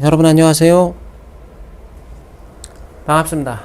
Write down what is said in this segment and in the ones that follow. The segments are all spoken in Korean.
여러분 안녕하세요. 반갑습니다.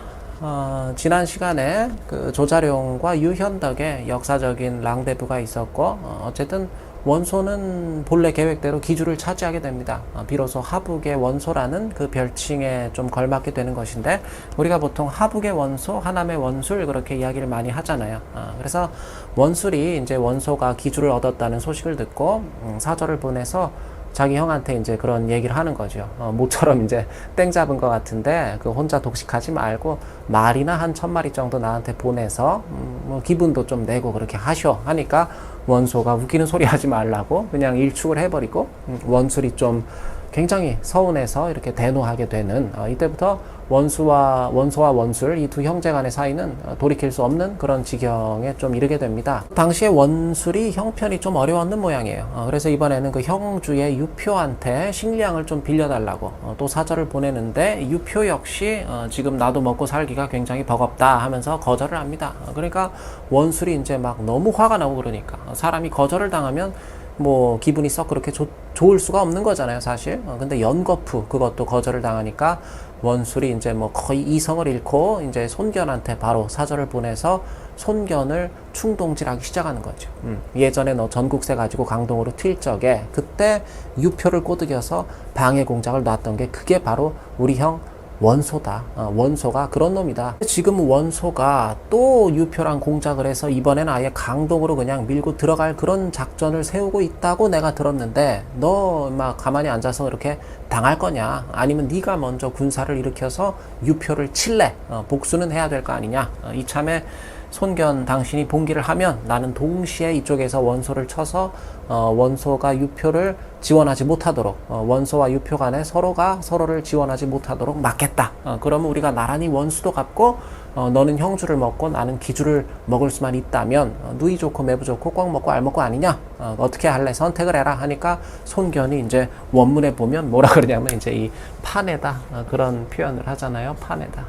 지난 시간에 그 조자룡과 유현덕의 역사적인 랑데부가 있었고, 어쨌든 원소는 본래 계획대로 기주를 차지하게 됩니다. 비로소 하북의 원소라는 그 별칭에 좀 걸맞게 되는 것인데, 우리가 보통 하북의 원소, 하남의 원술 그렇게 이야기를 많이 하잖아요. 그래서 원술이 이제 원소가 기주를 얻었다는 소식을 듣고 사절을 보내서 자기 형한테 이제 그런 얘기를 하는 거죠. 모처럼 이제 땡 잡은 것 같은데 그 혼자 독식하지 말고 말이나 한 1000마리 정도 나한테 보내서 뭐 기분도 좀 내고 그렇게 하셔 하니까 원소가 웃기는 소리 하지 말라고 그냥 일축을 해버리고 원술이 좀 굉장히 서운해서 이렇게 대노하게 되는 이때부터 원소와 원술 이 두 형제 간의 사이는 돌이킬 수 없는 그런 지경에 좀 이르게 됩니다. 당시에 원술이 형편이 좀 어려웠는 모양이에요. 그래서 이번에는 그 형주의 유표한테 식량을 좀 빌려달라고 또 사절을 보내는데 유표 역시 지금 나도 먹고 살기가 굉장히 버겁다 하면서 거절을 합니다. 그러니까 원술이 이제 막 너무 화가 나고 그러니까 사람이 거절을 당하면 뭐 기분이 썩 그렇게 좋을 수가 없는 거잖아요, 사실. 근데 연거푸 그것도 거절을 당하니까 원술이 이제 뭐 거의 이성을 잃고 이제 손견한테 바로 사절을 보내서 손견을 충동질하기 시작하는 거죠. 예전에 너 전국세 가지고 강동으로 튈 적에 그때 유표를 꼬드겨서 방해 공작을 놨던 게 그게 바로 우리 형 원소다. 원소가 그런 놈이다. 지금 원소가 또 유표랑 공작을 해서 이번에는 아예 강동으로 그냥 밀고 들어갈 그런 작전을 세우고 있다고 내가 들었는데 너 막 가만히 앉아서 이렇게 당할 거냐? 아니면 네가 먼저 군사를 일으켜서 유표를 칠래? 복수는 해야 될 거 아니냐? 이참에 손견 당신이 봉기를 하면 나는 동시에 이쪽에서 원소를 쳐서 원소가 유표를 지원하지 못하도록 원소와 유표 간에 서로가 서로를 지원하지 못하도록 막겠다. 그러면 우리가 나란히 원수도 갚고 너는 형주를 먹고 나는 기주를 먹을 수만 있다면 누이 좋고 매부 좋고 꽉 먹고 알 먹고 아니냐? 어떻게 할래? 선택을 해라 하니까 손견이 이제 원문에 보면 뭐라 그러냐면 이제 이 판에다 그런 표현을 하잖아요. 판에다.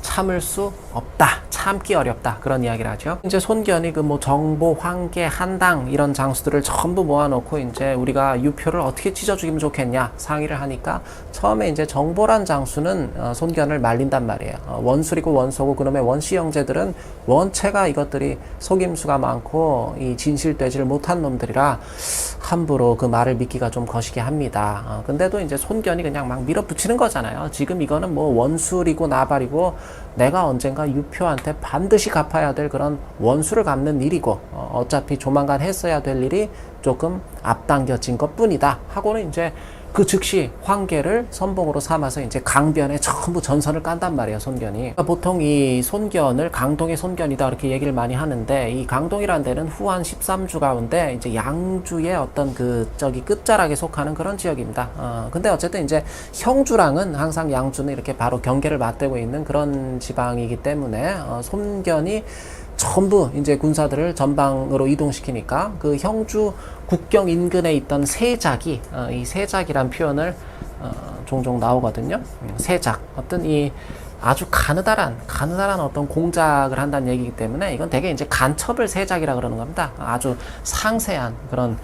참을 수 없다. 참기 어렵다. 그런 이야기를 하죠. 이제 손견이 그 뭐 정보, 황계, 한당 이런 장수들을 전부 모아놓고 이제 우리가 유표를 어떻게 찢어 죽이면 좋겠냐 상의를 하니까 처음에 이제 정보란 장수는 손견을 말린단 말이에요. 원술이고 원소고 그놈의 원씨 형제들은 원체가 이것들이 속임수가 많고 이 진실되지를 못한 놈들이라 함부로 그 말을 믿기가 좀 거시게 합니다. 근데도 이제 손견이 그냥 막 밀어붙이는 거잖아요. 지금 이거는 뭐 원술이고 나발이고 내가 언젠가 유표한테 반드시 갚아야 될 그런 원수를 갚는 일이고 어차피 조만간 했어야 될 일이 조금 앞당겨진 것 뿐이다 하고는 이제 그 즉시 황계를 선봉으로 삼아서 이제 강변에 전부 전선을 깐단 말이에요, 손견이. 그러니까 보통 이 손견을 강동의 손견이다 이렇게 얘기를 많이 하는데 이 강동이라는 데는 후한 13주 가운데 이제 양주의 어떤 그 저기 끝자락에 속하는 그런 지역입니다. 근데 어쨌든 이제 형주랑은 항상 양주는 이렇게 바로 경계를 맞대고 있는 그런 지방이기 때문에 손견이 전부 이제 군사들을 전방으로 이동시키니까 그 형주 국경 인근에 있던 세작이 이 세작이란 표현을 종종 나오거든요. 세작 어떤 이 아주 가느다란 어떤 공작을 한다는 얘기이기 때문에 이건 되게 이제 간첩을 세작이라 그러는 겁니다. 아주 상세한 그런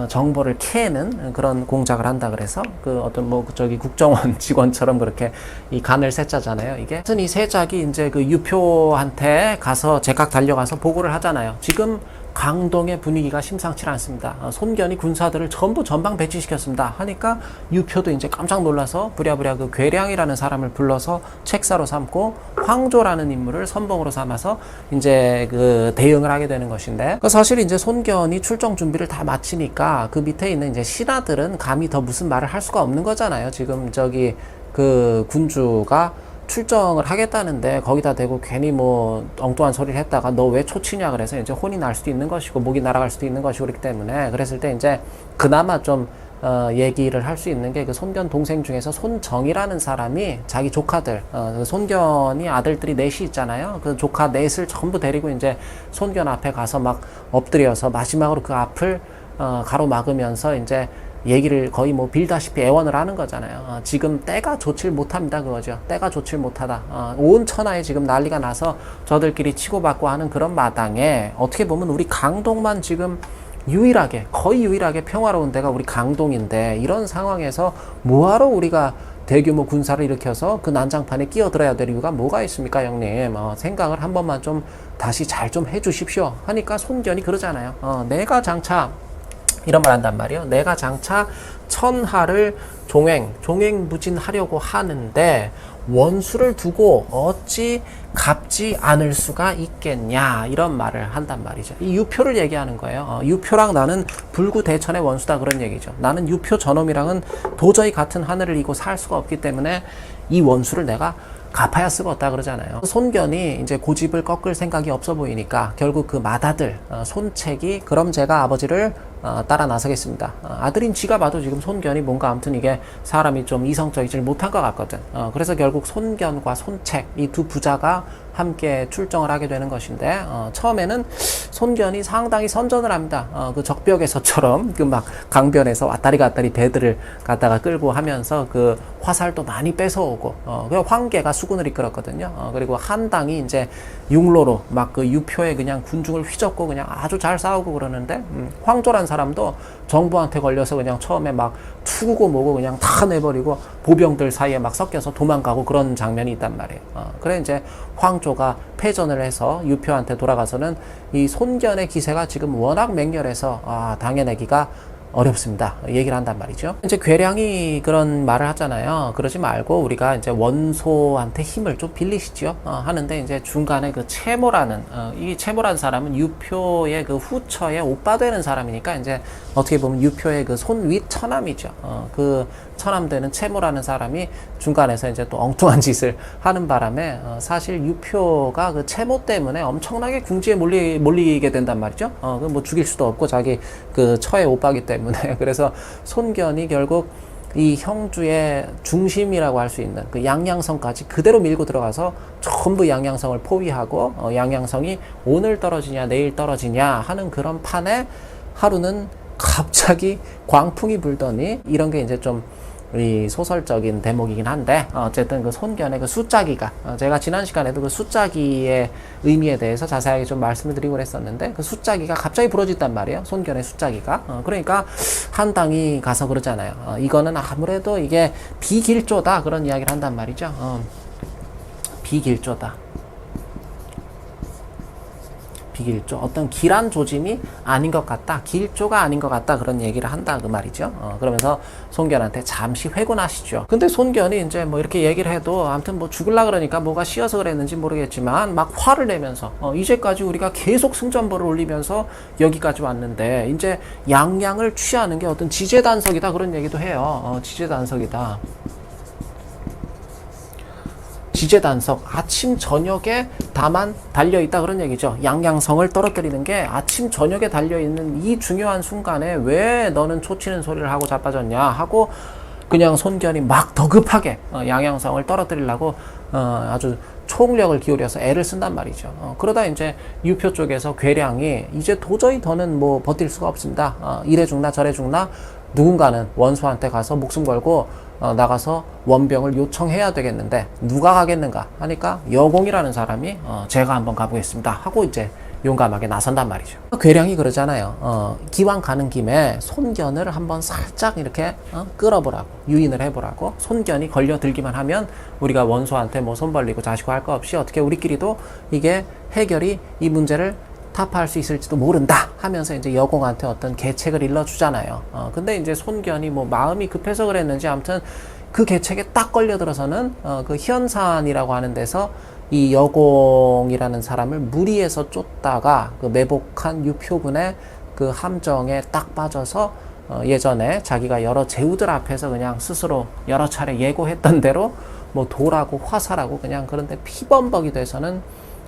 정보를 캐는 그런 공작을 한다 그래서 그 어떤 뭐 저기 국정원 직원처럼 그렇게 이 간을 세짜잖아요. 이게 하여튼 이 세작이 이제 그 유표한테 가서 제각 달려가서 보고를 하잖아요. 지금 강동의 분위기가 심상치 않습니다. 손견이 군사들을 전부 전방 배치시켰습니다. 하니까 유표도 이제 깜짝 놀라서 부랴부랴 그 괴량이라는 사람을 불러서 책사로 삼고 황조라는 인물을 선봉으로 삼아서 이제 그 대응을 하게 되는 것인데 사실 이제 손견이 출정 준비를 다 마치니까 그 밑에 있는 이제 신하들은 감히 더 무슨 말을 할 수가 없는 거잖아요. 지금 저기 그 군주가 출정을 하겠다는데 거기다 대고 괜히 뭐 엉뚱한 소리를 했다가 너 왜 초치냐 그래서 이제 혼이 날 수도 있는 것이고 목이 날아갈 수도 있는 것이고 그렇기 때문에 그랬을 때 이제 그나마 좀 얘기를 할 수 있는 게 그 손견 동생 중에서 손정이라는 사람이 자기 조카들 손견이 아들들이 넷이 있잖아요. 그 조카 넷을 전부 데리고 이제 손견 앞에 가서 막 엎드려서 마지막으로 그 앞을 가로막으면서 이제 얘기를 거의 뭐 빌다시피 애원을 하는 거잖아요. 지금 때가 좋질 못합니다. 그거죠. 때가 좋질 못하다. 온 천하에 지금 난리가 나서 저들끼리 치고받고 하는 그런 마당에 어떻게 보면 우리 강동만 지금 거의 유일하게 평화로운 데가 우리 강동인데, 이런 상황에서 뭐하러 우리가 대규모 군사를 일으켜서 그 난장판에 끼어들어야 될 이유가 뭐가 있습니까, 형님? 생각을 한 번만 좀 다시 잘 좀 해주십시오. 하니까 손견이 그러잖아요. 내가 장차, 이런 말 한단 말이에요. 내가 장차 천하를 종횡무진하려고 하는데 원수를 두고 어찌 갚지 않을 수가 있겠냐, 이런 말을 한단 말이죠. 이 유표를 얘기하는 거예요. 유표랑 나는 불구대천의 원수다, 그런 얘기죠. 나는 유표 저놈이랑은 도저히 같은 하늘을 이고 살 수가 없기 때문에 이 원수를 내가 갚아야 쓰겠다, 그러잖아요. 손견이 이제 고집을 꺾을 생각이 없어 보이니까 결국 그 맏아들 손책이 그럼 제가 아버지를 따라 나서겠습니다. 아들인 지가 봐도 지금 손견이 뭔가 아무튼 이게 사람이 좀 이성적이지 못한 것 같거든. 그래서 결국 손견과 손책, 이 두 부자가 함께 출정을 하게 되는 것인데, 처음에는 손견이 상당히 선전을 합니다. 그 적벽에서처럼 그 막 강변에서 왔다리 갔다리 배들을 갖다가 끌고 하면서 그 화살도 많이 뺏어오고, 그 황계가 수군을 이끌었거든요. 그리고 한당이 이제 육로로 막 그 유표에 그냥 군중을 휘젓고 그냥 아주 잘 싸우고 그러는데, 황조란 사람도 정부한테 걸려서 그냥 처음에 막 투구고 뭐고 그냥 다 내버리고 보병들 사이에 막 섞여서 도망가고 그런 장면이 있단 말이에요. 그래 이제 황조가 패전을 해서 유표한테 돌아가서는 이 손견의 기세가 지금 워낙 맹렬해서 당해내기가 어렵습니다, 얘기를 한단 말이죠. 이제 괴량이 그런 말을 하잖아요. 그러지 말고 우리가 이제 원소한테 힘을 좀 빌리시죠, 하는데 이제 중간에 그 채모라는 이 채모라는 사람은 유표의 그 후처의 오빠 되는 사람이니까 이제 어떻게 보면 유표의 그 손윗 처남이죠. 그 처남되는 채모라는 사람이 중간에서 이제 또 엉뚱한 짓을 하는 바람에 사실 유표가 그 채모 때문에 엄청나게 궁지에 몰리게 된단 말이죠. 그 뭐 죽일 수도 없고 자기 그 처의 오빠기 때문에. 그래서 손견이 결국 이 형주의 중심이라고 할 수 있는 그 양양성까지 그대로 밀고 들어가서 전부 양양성을 포위하고, 양양성이 오늘 떨어지냐 내일 떨어지냐 하는 그런 판에 하루는 갑자기 광풍이 불더니, 이런 게 이제 좀 이 소설적인 대목이긴 한데, 어쨌든 그 손견의 그 숫자기가, 제가 지난 시간에도 그 숫자기의 의미에 대해서 자세하게 좀 말씀을 드리고 그랬었는데, 그 숫자기가 갑자기 부러진단 말이에요, 손견의 숫자기가. 그러니까 한당이 가서 그러잖아요. 이거는 아무래도 이게 비길조다, 그런 이야기를 한단 말이죠. 비길조다. 비길조, 어떤 길한 조짐이 아닌 것 같다, 길조가 아닌 것 같다, 그런 얘기를 한다, 그 말이죠. 그러면서 손견한테 잠시 회군하시죠. 근데 손견이 이제 뭐 이렇게 얘기를 해도 아무튼 뭐 죽을라 그러니까 뭐가 씌어서 그랬는지 모르겠지만 막 화를 내면서, 이제까지 우리가 계속 승전보를 올리면서 여기까지 왔는데 이제 양양을 취하는 게 어떤 지제단석이다, 그런 얘기도 해요. 지제단석이다. 지제단석, 아침 저녁에 다만 달려있다, 그런 얘기죠. 양양성을 떨어뜨리는 게 아침 저녁에 달려있는 이 중요한 순간에 왜 너는 초치는 소리를 하고 자빠졌냐 하고 그냥 손견이 막 더 급하게 양양성을 떨어뜨리려고 아주 총력을 기울여서 애를 쓴단 말이죠. 그러다 이제 유표 쪽에서 괴량이 이제 도저히 더는 뭐 버틸 수가 없습니다. 이래 죽나 저래 죽나 누군가는 원수한테 가서 목숨 걸고 나가서 원병을 요청해야 되겠는데 누가 가겠는가 하니까 여공이라는 사람이 제가 한번 가보겠습니다 하고 이제 용감하게 나선단 말이죠. 괴량이 그러잖아요. 기왕 가는 김에 손견을 한번 살짝 이렇게 끌어보라고, 유인을 해보라고. 손견이 걸려들기만 하면 우리가 원수한테 뭐 손 벌리고 자시고 할 거 없이 어떻게 우리끼리도 이게 해결이, 이 문제를 타파할 수 있을지도 모른다 하면서 이제 여공한테 어떤 계책을 일러주잖아요. 근데 이제 손견이 뭐 마음이 급해서 그랬는지 아무튼 그 계책에 딱 걸려들어서는 그 현산이라고 하는 데서 이 여공이라는 사람을 무리해서 쫓다가 그 매복한 유표군의 그 함정에 딱 빠져서 예전에 자기가 여러 제후들 앞에서 그냥 스스로 여러 차례 예고했던 대로 뭐 돌하고 화살하고 그냥 그런데 피범벅이 돼서는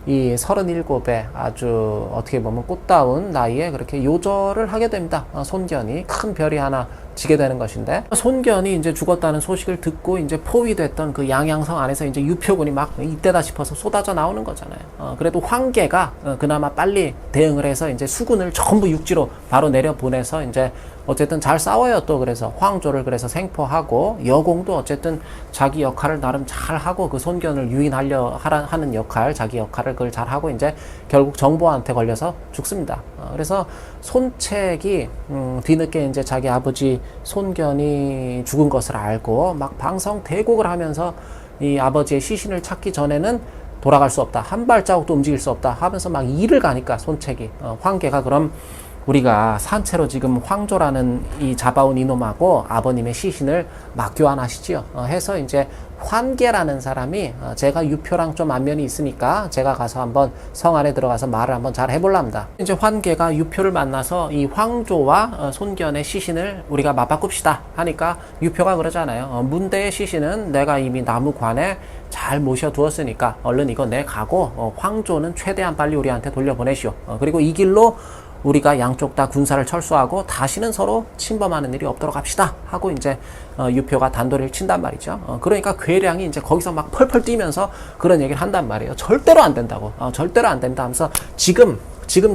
이 37에 아주 어떻게 보면 꽃다운 나이에 그렇게 요절을 하게 됩니다. 손견이 큰 별이 하나 지게 되는 것인데, 손견이 이제 죽었다는 소식을 듣고 이제 포위됐던 그 양양성 안에서 이제 유표군이 막 이때다 싶어서 쏟아져 나오는 거잖아요. 그래도 황계가 그나마 빨리 대응을 해서 이제 수군을 전부 육지로 바로 내려보내서 이제 어쨌든 잘 싸워요. 또 그래서 황조를 그래서 생포하고, 여공도 어쨌든 자기 역할을 나름 잘 하고 그 손견을 유인하려 하는 역할, 자기 역할을 그걸 잘 하고 이제 결국 정보한테 걸려서 죽습니다. 그래서 손책이 뒤늦게 이제 자기 아버지 손견이 죽은 것을 알고 막 방성대곡을 하면서 이 아버지의 시신을 찾기 전에는 돌아갈 수 없다, 한 발자국도 움직일 수 없다 하면서 막 일을 가니까 손책이 황계가 그럼 우리가 산채로 지금 황조라는 이 잡아온 이놈하고 아버님의 시신을 막 교환하시지요. 해서 이제 환계라는 사람이 제가 유표랑 좀 안면이 있으니까 제가 가서 한번 성 안에 들어가서 말을 한번 잘 해볼랍니다. 이제 환계가 유표를 만나서 이 황조와 손견의 시신을 우리가 맞바꿉시다 하니까 유표가 그러잖아요. 문대의 시신은 내가 이미 나무관에 잘 모셔두었으니까 얼른 이거 내 가고 황조는 최대한 빨리 우리한테 돌려보내시오. 그리고 이 길로 우리가 양쪽 다 군사를 철수하고 다시는 서로 침범하는 일이 없도록 합시다 하고 이제 유표가 단도리를 친단 말이죠. 그러니까 괴량이 이제 거기서 막 펄펄 뛰면서 그런 얘기를 한단 말이에요. 절대로 안 된다고. 절대로 안 된다 하면서 지금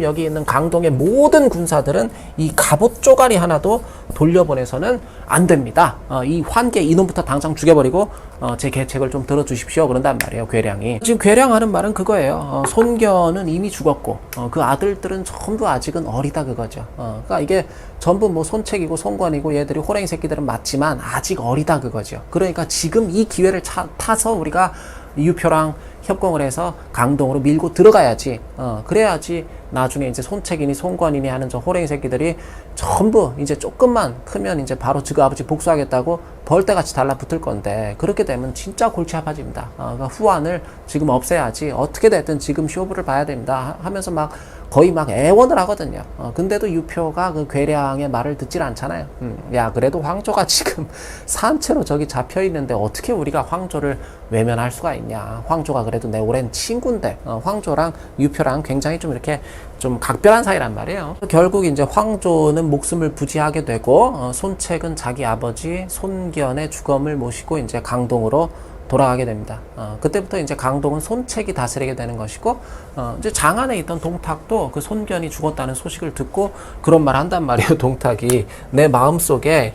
여기 있는 강동의 모든 군사들은 이 갑옷 쪼가리 하나도 돌려보내서는 안 됩니다. 이 환계 이놈부터 당장 죽여버리고 제 계책을 좀 들어주십시오. 그런단 말이에요. 괴량이. 지금 괴량하는 말은 그거예요. 손견은 이미 죽었고 그 아들들은 전부 아직은 어리다 그거죠. 그러니까 이게 전부 뭐 손책이고 손권이고 얘들이 호랭이 새끼들은 맞지만 아직 어리다 그거죠. 그러니까 지금 이 기회를 타서 우리가 유표랑 협공을 해서 강동으로 밀고 들어가야지. 그래야지 나중에 이제 손책이니 손권이니 하는 저 호랭이 새끼들이 전부 이제 조금만 크면 이제 바로 지그 아버지 복수하겠다고 벌떼같이 달라붙을 건데 그렇게 되면 진짜 골치 아파집니다. 그러니까 후환을 지금 없애야지 어떻게 됐든 지금 쇼부를 봐야 됩니다 하면서 막 거의 막 애원을 하거든요. 근데도 유표가 그 괴량의 말을 듣질 않잖아요. 야, 그래도 황조가 지금 산채로 저기 잡혀 있는데 어떻게 우리가 황조를 외면할 수가 있냐. 황조가 그래도 내 오랜 친구인데, 황조랑 유표랑 굉장히 좀 이렇게 좀 각별한 사이란 말이에요. 결국 이제 황조는 목숨을 부지하게 되고, 손책은 자기 아버지 손견의 주검을 모시고 이제 강동으로 돌아가게 됩니다. 그때부터 이제 강동은 손책이 다스리게 되는 것이고, 이제 장안에 있던 동탁도 그 손견이 죽었다는 소식을 듣고 그런 말 한단 말이에요. 동탁이 내 마음속에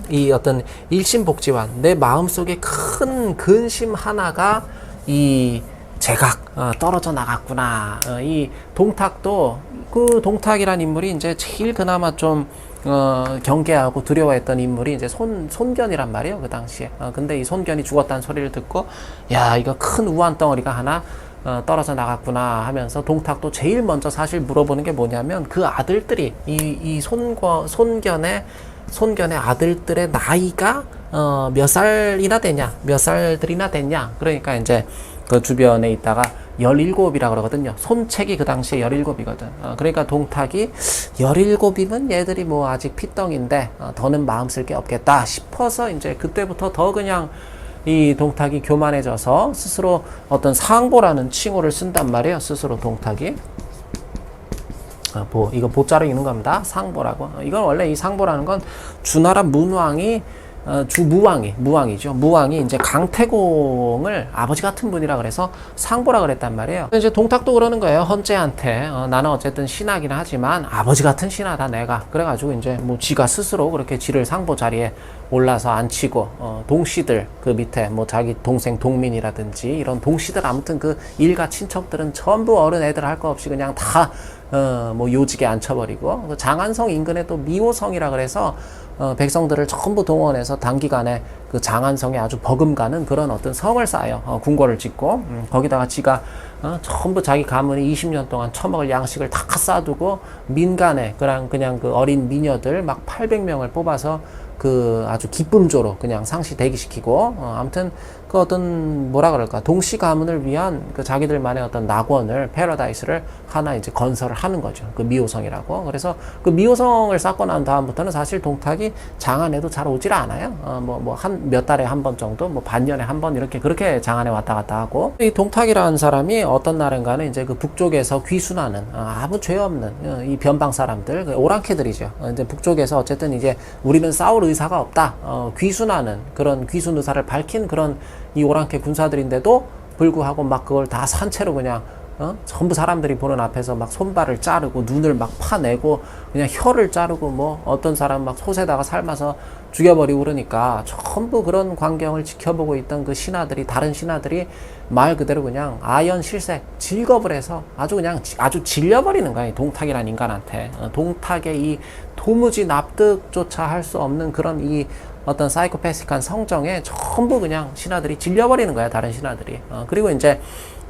이 어떤 일심복지환, 내 마음속에 큰 근심 하나가 이 제각 떨어져 나갔구나. 이 동탁도 그 동탁이란 인물이 이제 제일 그나마 좀 경계하고 두려워했던 인물이 이제 손견이란 말이에요, 그 당시에. 근데 이 손견이 죽었다는 소리를 듣고, 야, 이거 큰 우한 덩어리가 하나 떨어져 나갔구나 하면서 동탁도 제일 먼저 사실 물어보는 게 뭐냐면 그 아들들이 이 손견의 아들들의 나이가 몇 살이나 되냐, 몇 살들이나 됐냐. 그러니까 이제 그 주변에 있다가 17이라 그러거든요. 손책이 그 당시에 17이거든. 그러니까 동탁이 17이면 얘들이 뭐 아직 피덩인데 더는 마음 쓸 게 없겠다 싶어서 이제 그때부터 더 그냥 이 동탁이 교만해져서 스스로 어떤 상보라는 칭호를 쓴단 말이에요. 스스로 동탁이. 이거 보자로 읽는 겁니다. 상보라고. 이건 원래 이 상보라는 건 주나라 문왕이 무왕이죠. 무왕이 이제 강태공을 아버지 같은 분이라 그래서 상보라 그랬단 말이에요. 이제 동탁도 그러는 거예요. 헌재한테 나는 어쨌든 신하긴 하지만 아버지 같은 신하다 내가. 그래가지고 이제 뭐 지가 스스로 그렇게 지를 상보 자리에 올라서 앉히고 동씨들 그 밑에 뭐 자기 동생 동민이라든지 이런 동씨들 아무튼 그 일가 친척들은 전부 어른 애들 할 거 없이 그냥 다 뭐 요직에 앉혀버리고 그 장안성 인근에 또 미호성이라 그래서 백성들을 전부 동원해서 단기간에 그 장안성에 아주 버금가는 그런 어떤 성을 쌓아요. 궁궐을 짓고 거기다가 지가 전부 자기 가문이 20년 동안 처먹을 양식을 다 쌓아두고 민간에 그냥 그 어린 미녀들 막 800명을 뽑아서 그 아주 기쁨조로 그냥 상시 대기시키고 아무튼 그 어떤 뭐라 그럴까 동시 가문을 위한 그 자기들만의 어떤 낙원을 패러다이스를 하나 이제 건설을 하는 거죠. 그 미호성이라고. 그래서 그 미호성을 쌓고 난 다음부터는 사실 동탁이 장안에도 잘 오질 않아요. 뭐 한 몇 달에 한 번 정도, 뭐 반년에 한 번 이렇게 그렇게 장안에 왔다 갔다 하고 이 동탁이라는 사람이 어떤 날인가는 이제 그 북쪽에서 귀순하는 아무 죄 없는 이 변방 사람들 그 오랑캐들이죠. 이제 북쪽에서 어쨌든 이제 우리는 싸울 의사가 없다. 귀순하는 그런 귀순 의사를 밝힌 그런 이 오랑캐 군사들인데도 불구하고 막 그걸 다 산채로 그냥 전부 사람들이 보는 앞에서 막 손발을 자르고 눈을 막 파내고 그냥 혀를 자르고 뭐 어떤 사람 막 솥에다가 삶아서 죽여버리고 그러니까 전부 그런 광경을 지켜보고 있던 그 신하들이, 다른 신하들이 말 그대로 그냥 아연실색 질겁을 해서 아주 그냥 아주 질려버리는 거야. 이 동탁이란 인간한테. 동탁의 이 도무지 납득조차 할 수 없는 그런 이 어떤 사이코패식한 성정에 전부 그냥 신하들이 질려버리는 거야. 다른 신하들이. 그리고 이제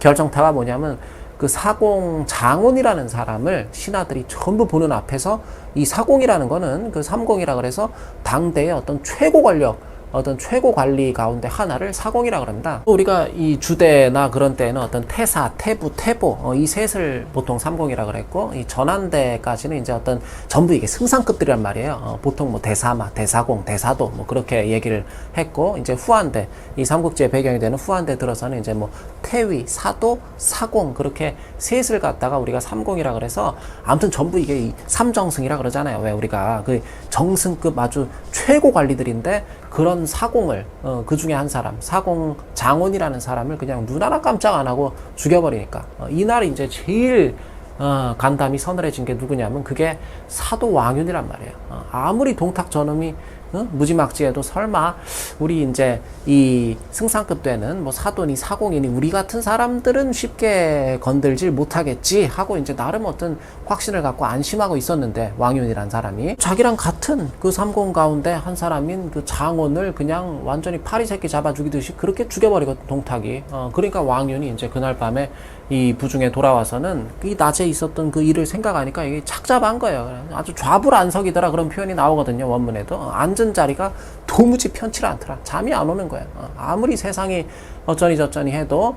결정타가 뭐냐면 그 사공 장원이라는 사람을 신하들이 전부 보는 앞에서, 이 사공이라는 거는 그 삼공이라 그래서 당대의 어떤 최고 권력, 어떤 최고 관리 가운데 하나를 사공이라 그럽니다. 우리가 이 주대나 그런 때에는 어떤 태사, 태부, 태보 이 셋을 보통 삼공이라 그랬고, 이 전한대까지는 이제 어떤 전부 이게 승상급들이란 말이에요. 보통 뭐 대사마, 대사공, 대사도 뭐 그렇게 얘기를 했고, 이제 후한대, 이 삼국지의 배경이 되는 후한대 들어서는 이제 뭐 태위, 사도, 사공 그렇게 셋을 갖다가 우리가 삼공이라 그래서, 아무튼 전부 이게 이 삼정승이라 그러잖아요. 왜 우리가 그 정승급 아주 최고 관리들인데 그런 사공을 그 중에 한 사람, 사공 장원이라는 사람을 그냥 눈 하나 깜짝 안 하고 죽여버리니까 이날 이제 제일 간담이 서늘해진 게 누구냐면 그게 사도 왕윤이란 말이에요. 아무리 동탁 저놈이 무지막지해도 설마 우리 이제 이 승상급 되는 뭐 사도니 사공이니 우리 같은 사람들은 쉽게 건들질 못하겠지 하고 이제 나름 어떤 확신을 갖고 안심하고 있었는데, 왕윤이란 사람이 자기랑 같은 그 삼공 가운데 한 사람인 그 장원을 그냥 완전히 파리 새끼 잡아 죽이듯이 그렇게 죽여버리거든, 동탁이. 그러니까 왕윤이 이제 그날 밤에 이 부중에 돌아와서는 이 낮에 있었던 그 일을 생각하니까 이게 착잡한 거예요. 아주 좌불안석이더라 그런 표현이 나오거든요, 원문에도. 앉은 자리가 도무지 편치를 않더라. 잠이 안 오는 거야. 아무리 세상이 어쩌니 저쩌니 해도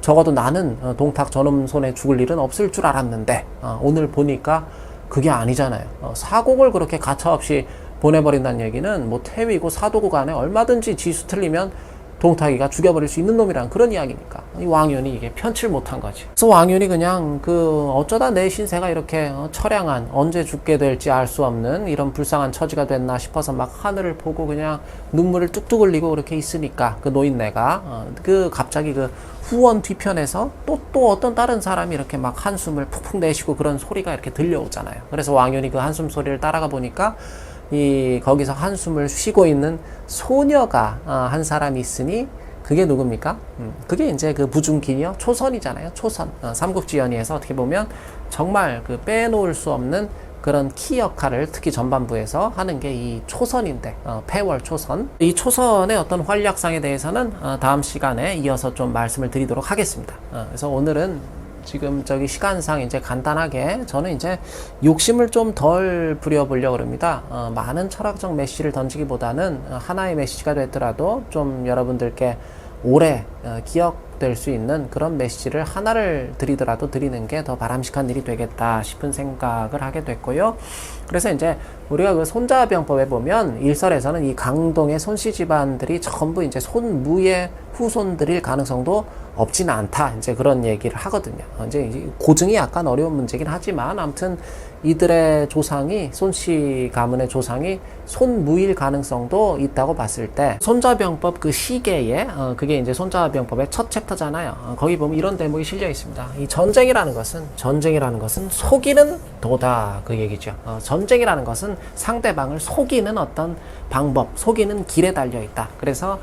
적어도 나는 동탁 저놈 손에 죽을 일은 없을 줄 알았는데 오늘 보니까 그게 아니잖아요. 사곡을 그렇게 가차없이 보내버린다는 얘기는 뭐 태위고 사도고 간에 얼마든지 지수 틀리면 동탁이가 죽여버릴 수 있는 놈이란 그런 이야기니까 이 왕윤이 이게 편치를 못한 거지. 그래서 왕윤이 그냥 그 어쩌다 내 신세가 이렇게 처량한, 언제 죽게 될지 알 수 없는 이런 불쌍한 처지가 됐나 싶어서 막 하늘을 보고 그냥 눈물을 뚝뚝 흘리고 그렇게 있으니까 그 노인네가 그 갑자기 그 후원 뒤편에서 또 어떤 다른 사람이 이렇게 막 한숨을 푹푹 내쉬고 그런 소리가 이렇게 들려오잖아요. 그래서 왕윤이 그 한숨 소리를 따라가 보니까 거기서 한숨을 쉬고 있는 소녀가 한 사람이 있으니 그게 누굽니까? 그게 이제 그 부중기녀 초선이잖아요. 초선. 삼국지연의에서 어떻게 보면 정말 그 빼놓을 수 없는 그런 키 역할을 특히 전반부에서 하는 게 이 초선인데, 패월 초선. 이 초선의 어떤 활약상에 대해서는 다음 시간에 이어서 좀 말씀을 드리도록 하겠습니다. 그래서 오늘은 지금 저기 시간상 이제 간단하게 저는 이제 욕심을 좀 덜 부려보려고 합니다. 많은 철학적 메시지를 던지기보다는 하나의 메시지가 됐더라도 좀 여러분들께 오래 기억될 수 있는 그런 메시지를 하나를 드리더라도 드리는 게 더 바람직한 일이 되겠다 싶은 생각을 하게 됐고요. 그래서 이제 우리가 그 손자병법에 보면 일설에서는 이 강동의 손씨 집안들이 전부 이제 손무의 후손들일 가능성도 없지는 않다, 이제 그런 얘기를 하거든요. 이제 고증이 약간 어려운 문제긴 하지만 아무튼 이들의 조상이, 손씨 가문의 조상이 손무일 가능성도 있다고 봤을 때, 손자병법 그 시계에 그게 이제 손자병법의 첫 챕터잖아요. 거기 보면 이런 대목이 실려 있습니다. 이 전쟁이라는 것은 속이는 도다, 그 얘기죠. 전쟁이라는 것은 상대방을 속이는 어떤 방법, 속이는 길에 달려 있다. 그래서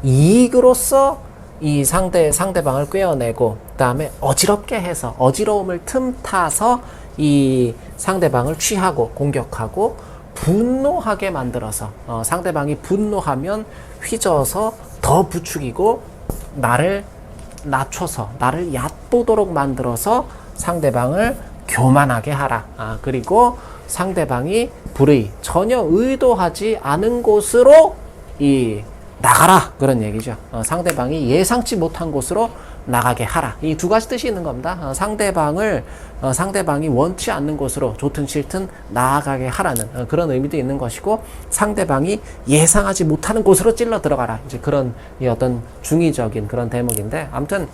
이익으로서 이 상대방을 꿰어내고, 그 다음에 어지럽게 해서, 어지러움을 틈타서 이 상대방을 취하고 공격하고 분노하게 만들어서, 상대방이 분노하면 휘저어서 더 부추기고 나를 낮춰서, 나를 얕보도록 만들어서 상대방을 교만하게 하라. 그리고 상대방이 불의, 전혀 의도하지 않은 곳으로 나가라, 그런 얘기죠. 상대방이 예상치 못한 곳으로 나가게 하라. 이 두 가지 뜻이 있는 겁니다. 상대방이 원치 않는 곳으로 좋든 싫든 나아가게 하라는 그런 의미도 있는 것이고, 상대방이 예상하지 못하는 곳으로 찔러 들어가라, 이제 그런 어떤 중의적인 그런 대목인데, 아무튼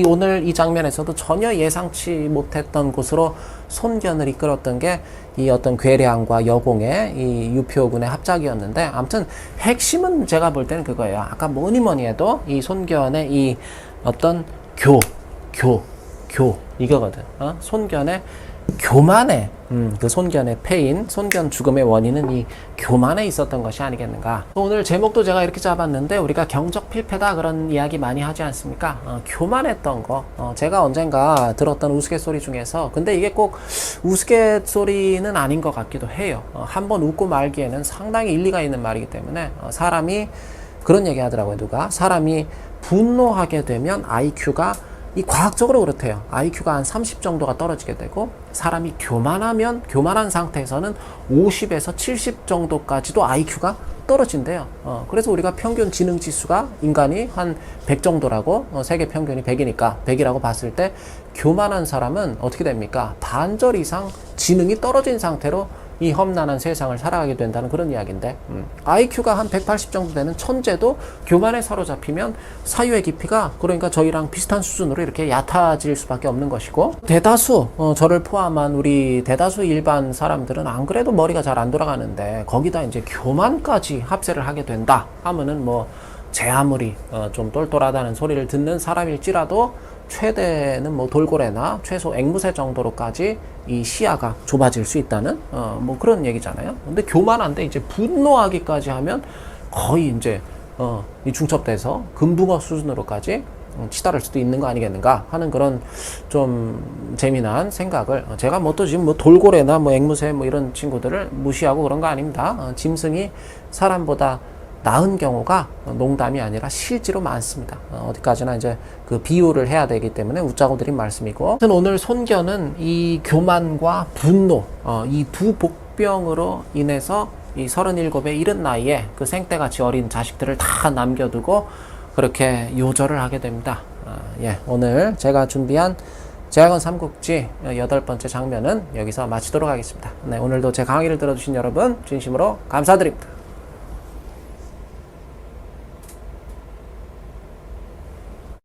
오늘 이 장면에서도 전혀 예상치 못했던 곳으로 손견을 이끌었던 게 이 어떤 괴량과 여공의 이 유표군의 합작이었는데, 아무튼 핵심은 제가 볼 때는 그거예요. 아까 뭐니 해도 이 손견의 이 어떤 이거거든. 손견의 교만에 그 손견의 패인, 손견 죽음의 원인은 이 교만에 있었던 것이 아니겠는가. 오늘 제목도 제가 이렇게 잡았는데 우리가 경적 필패다 그런 이야기 많이 하지 않습니까? 교만했던 거. 제가 언젠가 들었던 우스갯소리 중에서, 근데 이게 꼭 우스갯소리는 아닌 것 같기도 해요. 한번 웃고 말기에는 상당히 일리가 있는 말이기 때문에 사람이 그런 얘기 하더라고요. 누가 사람이 분노하게 되면 IQ가 이 과학적으로 그렇대요. IQ가 한 30 정도가 떨어지게 되고, 사람이 교만한 상태에서는 50에서 70 정도까지도 IQ가 떨어진대요. 그래서 우리가 평균 지능 지수가 인간이 한 100 정도라고, 세계 평균이 100이니까 100이라고 봤을 때, 교만한 사람은 어떻게 됩니까? 반절 이상 지능이 떨어진 상태로 이 험난한 세상을 살아가게 된다는 그런 이야기인데, IQ가 한 180 정도 되는 천재도 교만에 사로잡히면 사유의 깊이가, 그러니까 저희랑 비슷한 수준으로 이렇게 얕아질 수밖에 없는 것이고, 대다수 저를 포함한 우리 대다수 일반 사람들은 안 그래도 머리가 잘 안 돌아가는데 거기다 이제 교만까지 합세를 하게 된다 하면은 뭐 제 아무리 좀 똘똘하다는 소리를 듣는 사람일지라도 최대는 뭐 돌고래나 최소 앵무새 정도로까지 이 시야가 좁아질 수 있다는 뭐 그런 얘기잖아요. 근데 교만한데 이제 분노하기까지 하면 거의 이제 이 중첩돼서 금붕어 수준으로까지 치달을 수도 있는 거 아니겠는가 하는 그런 좀 재미난 생각을, 제가 뭐 또 지금 뭐 돌고래나 뭐 앵무새 뭐 이런 친구들을 무시하고 그런 거 아닙니다. 짐승이 사람보다 나은 경우가 농담이 아니라 실제로 많습니다. 어디까지나 이제 그 비유를 해야 되기 때문에 웃자고 드린 말씀이고, 오늘 손견은 이 교만과 분노, 이 두 복병으로 인해서 이 37의 이른 나이에 그 생때같이 어린 자식들을 다 남겨두고 그렇게 요절을 하게 됩니다. 오늘 제가 준비한 제학원 삼국지 8번째 장면은 여기서 마치도록 하겠습니다. 오늘도 제 강의를 들어주신 여러분 진심으로 감사드립니다.